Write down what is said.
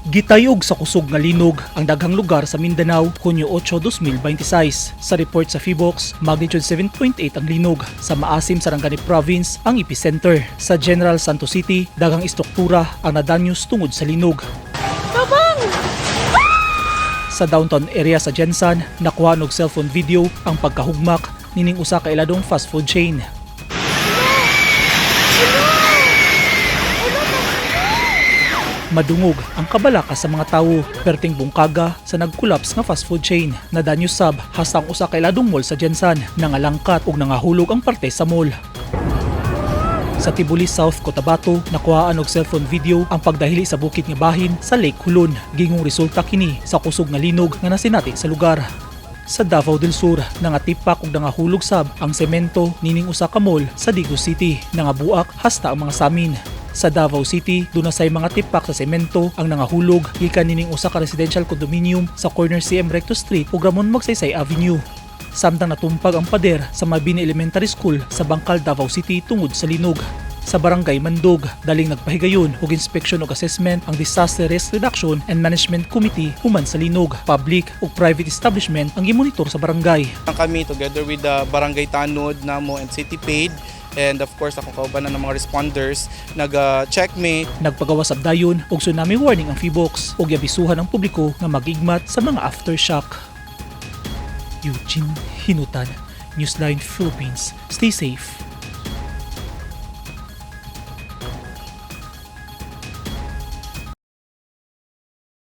Gitay-OG sa kusog nga linog ang daghang lugar sa Mindanao Hunyo 8, 2026. Sa report sa PHIVOLCS, magnitude 7.8 ang linog. Sa maasim Sarangani Province ang epicenter. Sa General Santos City, daghang istruktura ang nadanyos tungod sa linog. Tabang! Sa downtown area sa Jensan, nakuha og cellphone video ang pagkahugmak nining usa ka iladong fast food chain. Madungog ang kabalaka sa mga tawo, perting bungkaga sa nagkulaps nga fast food chain. Nadanyo sab hasta ang usa ka iladong mall sa Jensan, nangalangkat ug nangahulog ang parte sa mall. Sa Tibuli South, COTABATO, nakuhaan og cellphone video ang pagdahili sa bukid nga bahin sa Lake Hulon. Gingong resulta kini sa kusog nga linog nga nasinati sa lugar. Sa Davao del Sur, nangatipak ug nangahulog sab ang semento nining usa ka mall sa Digos City. Nangabuak hasta ang mga samin. Sa Davao City, dunasay mga tipak sa semento ang nangahulog gikan nining usa ka residential condominium sa corner CM Recto Street ug Ramon Magsaysay Avenue. Samtang natumpag ang pader sa Mabini Elementary School sa Bangkal, Davao City tungod sa linog. Sa Barangay Mandog, daling nagpahigayon og inspeksyon ug assessment ang Disaster Risk Reduction and Management Committee human sa linog. Public ug private establishment ang gimonitor sa barangay. Kami together with the Barangay Tanod namo and City Paid and of course ako kaubanan ng mga responders nag-checkmate. Nagpagawas ab dayon og tsunami warning ang PHIVOLCS ug yabisuhan ang publiko nga mag-igmat sa mga aftershock. Eugene Hinutan, Newsline Philippines. Stay safe.